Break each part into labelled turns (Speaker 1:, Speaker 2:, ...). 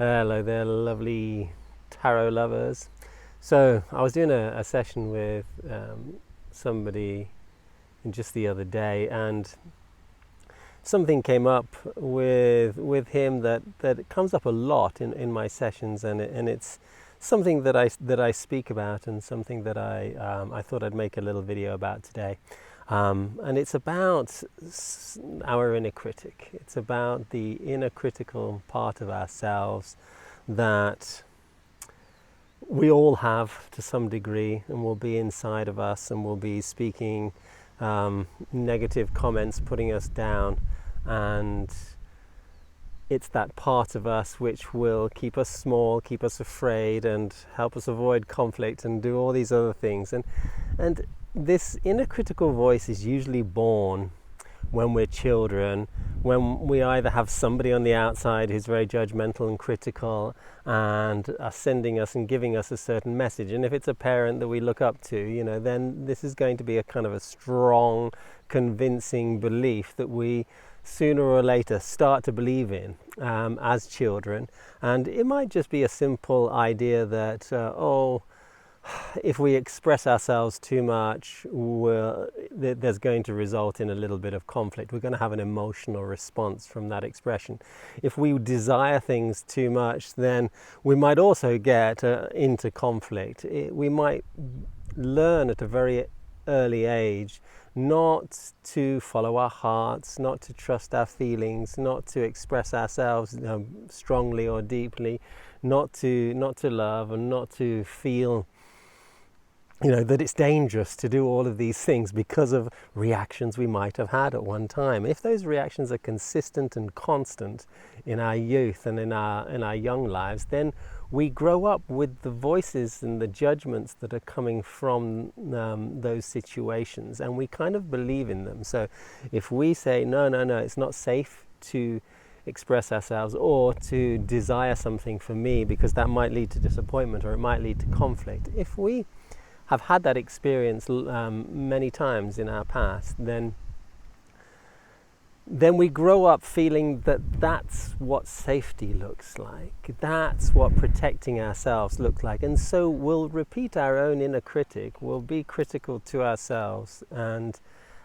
Speaker 1: Hello there, lovely tarot lovers. So I was doing a session with somebody just the other day, and something came up with him that comes up a lot in my sessions, and it's something that I speak about, and something that I thought I'd make a little video about today. And it's about our inner critic. It's about the inner critical part of ourselves that we all have to some degree, and will be inside of us, and will be speaking negative comments, putting us down. And it's that part of us which will keep us small, keep us afraid, and help us avoid conflict, and do all these other things. And this inner critical voice is usually born when we're children, when we either have somebody on the outside who's very judgmental and critical and are sending us and giving us a certain message. And if it's a parent that we look up to, then this is going to be a kind of a strong, convincing belief that we sooner or later start to believe in as children. And it might just be a simple idea that, if we express ourselves too much, there's going to result in a little bit of conflict. We're going to have an emotional response from that expression. If we desire things too much, then we might also get into conflict. We might learn at a very early age not to follow our hearts, not to trust our feelings, not to express ourselves strongly or deeply, not to love, and not to feel that it's dangerous to do all of these things because of reactions we might have had at one time. If those reactions are consistent and constant in our youth and in our young lives, then we grow up with the voices and the judgments that are coming from those situations, and we kind of believe in them. So if we say, no, it's not safe to express ourselves or to desire something for me because that might lead to disappointment or it might lead to conflict. If we have had that experience many times in our past, then we grow up feeling that that's what safety looks like. That's what protecting ourselves looks like. And so we'll repeat our own inner critic. We'll be critical to ourselves. And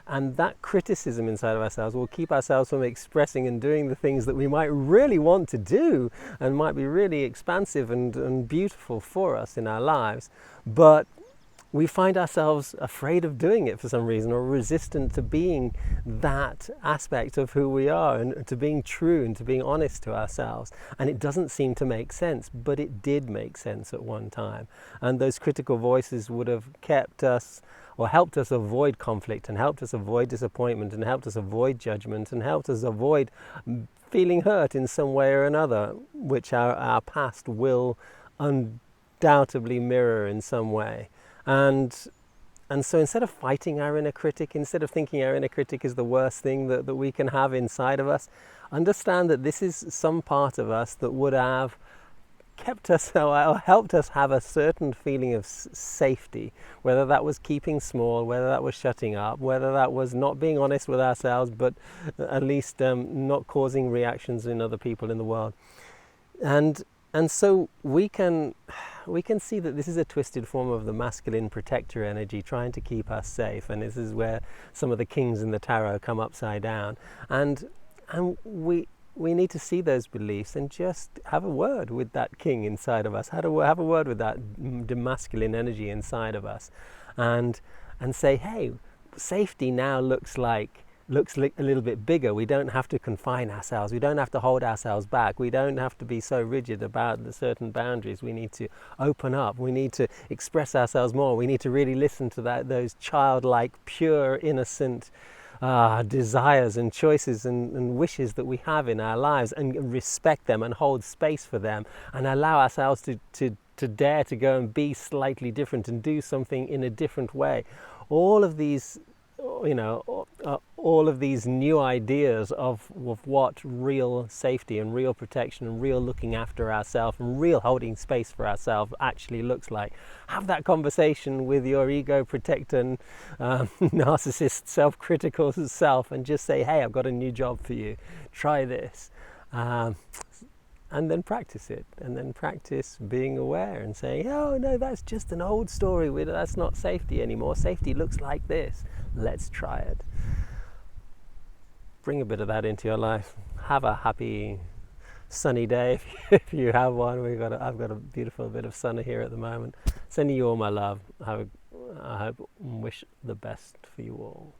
Speaker 1: that criticism inside of ourselves will keep ourselves from expressing and doing the things that we might really want to do and might be really expansive and beautiful for us in our lives. But we find ourselves afraid of doing it for some reason, or resistant to being that aspect of who we are, and to being true and to being honest to ourselves. And it doesn't seem to make sense, but it did make sense at one time. And those critical voices would have kept us, or helped us avoid conflict, and helped us avoid disappointment, and helped us avoid judgment, and helped us avoid feeling hurt in some way or another, which our past will undoubtedly mirror in some way. And so instead of fighting our inner critic, instead of thinking our inner critic is the worst thing that we can have inside of us, understand that this is some part of us that would have kept us or helped us have a certain feeling of safety, whether that was keeping small, whether that was shutting up, whether that was not being honest with ourselves, but at least not causing reactions in other people in the world. And so we can see that this is a twisted form of the masculine protector energy trying to keep us safe. And this is where some of the kings in the tarot come upside down. And we need to see those beliefs and just have a word with that king inside of us. Have a word with that masculine energy inside of us. And say, hey, safety now looks a little bit bigger. We don't have to confine ourselves. We don't have to hold ourselves back. We don't have to be so rigid about the certain boundaries. We need to open up. We need to express ourselves more. We need to really listen to those childlike, pure, innocent desires and choices and wishes that we have in our lives, and respect them and hold space for them, and allow ourselves to dare to go and be slightly different and do something in a different way. All of these all of these new ideas of what real safety and real protection and real looking after ourselves and real holding space for ourselves actually looks like. Have that conversation with your ego protector, narcissist, self-critical self, and just say, hey, I've got a new job for you. Try this. and then practice it, and then practice being aware and saying, oh no, that's just an old story, that's not safety anymore, safety looks like this, let's try it. Bring a bit of that into your life. Have a happy sunny day if you have one. I've got a beautiful bit of sun here at the moment. Sending you all my love. I hope and wish the best for you all.